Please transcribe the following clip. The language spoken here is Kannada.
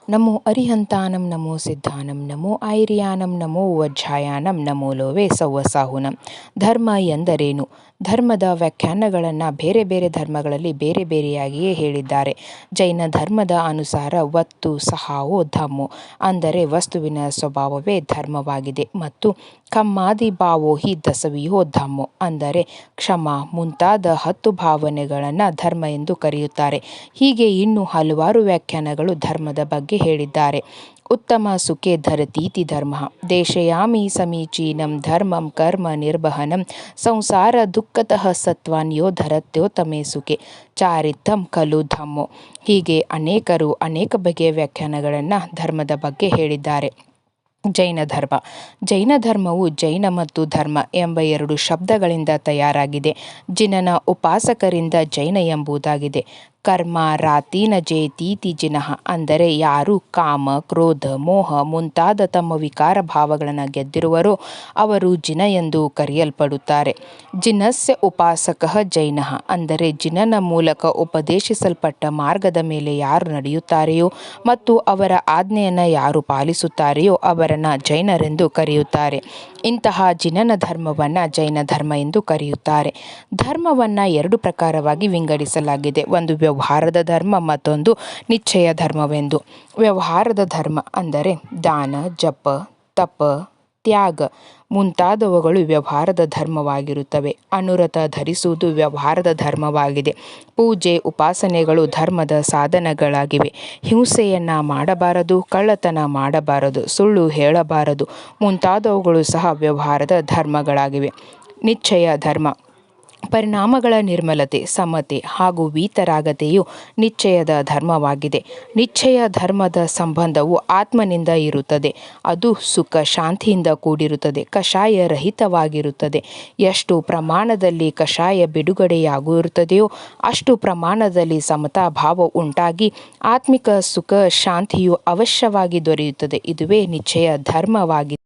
ನಮೋ ಅರಿಹಂತಾನಂ ನಮೋ ಸಿದ್ಧಾನಂ ನಮೋ ಐರ್ಯಾನಂ ನಮೋ ವಜ್ಜಾಯಾನಂ ನಮೋ ಲೋವೆ ಸವ್ವಸಾಹುನಂ. ಧರ್ಮ ಎಂದರೇನು? ಧರ್ಮದ ವ್ಯಾಖ್ಯಾನಗಳನ್ನು ಬೇರೆ ಬೇರೆ ಧರ್ಮಗಳಲ್ಲಿ ಬೇರೆ ಬೇರೆಯಾಗಿಯೇ ಹೇಳಿದ್ದಾರೆ. ಜೈನ ಧರ್ಮದ ಅನುಸಾರ ವತ್ತು ಸಹಾವೋ ಧಮ್ಮೋ, ಅಂದರೆ ವಸ್ತುವಿನ ಸ್ವಭಾವವೇ ಧರ್ಮವಾಗಿದೆ. ಮತ್ತು ಕಮ್ಮಾದಿ ಭಾವೋ ಹಿ ದಸವಿಯೋ ಧಮ್ಮೋ, ಅಂದರೆ ಕ್ಷಮ ಮುಂತಾದ 10 ಭಾವನೆಗಳನ್ನು ಧರ್ಮ ಎಂದು ಕರೆಯುತ್ತಾರೆ. ಹೀಗೆ ಇನ್ನೂ ಹಲವಾರು ವ್ಯಾಖ್ಯಾನಗಳು ಧರ್ಮದ ಬಗ್ಗೆ ಹೇಳಿದ್ದಾರೆ. ಉತ್ತಮ ಸುಖೆ ಧರತೀತಿ ಧರ್ಮ, ದೇಶಯಾಮಿ ಸಮೀಚೀನಂ ಧರ್ಮಂ ಕರ್ಮ ನಿರ್ವಹಣಂ ಸಂಸಾರ ದುಃಖತಃ ಸತ್ವಾನ್ ಯೋ ಧರತ್ಯೋತ್ತಮೇ ಸುಖೆ ಚಾರಿತಂ ಖಲು ಧಮ್ಮೋ. ಹೀಗೆ ಅನೇಕರು ಅನೇಕ ಬಗೆಯ ವ್ಯಾಖ್ಯಾನಗಳನ್ನು ಧರ್ಮದ ಬಗ್ಗೆ ಹೇಳಿದ್ದಾರೆ. ಜೈನ ಧರ್ಮ. ಜೈನ ಧರ್ಮವು ಜೈನ ಮತ್ತು ಧರ್ಮ ಎಂಬ 2 ಶಬ್ದಗಳಿಂದ ತಯಾರಾಗಿದೆ. ಜಿನನ ಉಪಾಸಕರಿಂದ ಜೈನ ಎಂಬುದಾಗಿದೆ. ಕರ್ಮ ರಾತೀನ ಜೇತೀತಿ ಜಿನಃ, ಅಂದರೆ ಯಾರು ಕಾಮ ಕ್ರೋಧ ಮೋಹ ಮುಂತಾದ ತಮ್ಮ ವಿಕಾರ ಭಾವಗಳನ್ನು ಗೆದ್ದಿರುವರೋ ಅವರು ಜಿನ ಎಂದು ಕರೆಯಲ್ಪಡುತ್ತಾರೆ. ಜಿನಸ್ಯ ಉಪಾಸಕಃ ಜೈನಃ, ಅಂದರೆ ಜಿನನ ಮೂಲಕ ಉಪದೇಶಿಸಲ್ಪಟ್ಟ ಮಾರ್ಗದ ಮೇಲೆ ಯಾರು ನಡೆಯುತ್ತಾರೆಯೋ ಮತ್ತು ಅವರ ಆಜ್ಞೆಯನ್ನು ಯಾರು ಪಾಲಿಸುತ್ತಾರೆಯೋ ಅವರನ್ನು ಜೈನರೆಂದು ಕರೆಯುತ್ತಾರೆ. ಇಂತಹ ಜಿನನ ಧರ್ಮವನ್ನು ಜೈನ ಧರ್ಮ ಎಂದು ಕರೆಯುತ್ತಾರೆ. ಧರ್ಮವನ್ನು 2 ಪ್ರಕಾರವಾಗಿ ವಿಂಗಡಿಸಲಾಗಿದೆ. ಒಂದು ವ್ಯವಹಾರದ ಧರ್ಮ, ಮತ್ತೊಂದು ನಿಶ್ಚಯ ಧರ್ಮವೆಂದು. ವ್ಯವಹಾರದ ಧರ್ಮ ಅಂದರೆ ದಾನ ಜಪ ತಪ ತ್ಯಾಗ ಮುಂತಾದವುಗಳು ವ್ಯವಹಾರದ ಧರ್ಮವಾಗಿರುತ್ತವೆ. ಅನುರತ ಧರಿಸುವುದು ವ್ಯವಹಾರದ ಧರ್ಮವಾಗಿದೆ. ಪೂಜೆ ಉಪಾಸನೆಗಳು ಧರ್ಮದ ಸಾಧನಗಳಾಗಿವೆ. ಹಿಂಸೆಯನ್ನು ಮಾಡಬಾರದು, ಕಳ್ಳತನ ಮಾಡಬಾರದು, ಸುಳ್ಳು ಹೇಳಬಾರದು ಮುಂತಾದವುಗಳು ಸಹ ವ್ಯವಹಾರದ ಧರ್ಮಗಳಾಗಿವೆ. ನಿಶ್ಚಯ ಧರ್ಮ. ಪರಿಣಾಮಗಳ ನಿರ್ಮಲತೆ ಸಮತೆ ಹಾಗೂ ವೀತರಾಗತೆಯು ನಿಶ್ಚಯದ ಧರ್ಮವಾಗಿದೆ. ನಿಶ್ಚಯ ಧರ್ಮದ ಸಂಬಂಧವು ಆತ್ಮನಿಂದ ಇರುತ್ತದೆ. ಅದು ಸುಖ ಶಾಂತಿಯಿಂದ ಕೂಡಿರುತ್ತದೆ, ಕಷಾಯ ರಹಿತವಾಗಿರುತ್ತದೆ. ಎಷ್ಟು ಪ್ರಮಾಣದಲ್ಲಿ ಕಷಾಯ ಬಿಡುಗಡೆಯಾಗಿರುತ್ತದೆಯೋ ಅಷ್ಟು ಪ್ರಮಾಣದಲ್ಲಿ ಸಮತಾ ಭಾವ ಉಂಟಾಗಿ ಆತ್ಮಿಕ ಸುಖ ಶಾಂತಿಯು ಅವಶ್ಯವಾಗಿ ದೊರೆಯುತ್ತದೆ. ಇದುವೇ ನಿಶ್ಚಯ ಧರ್ಮವಾಗಿದೆ.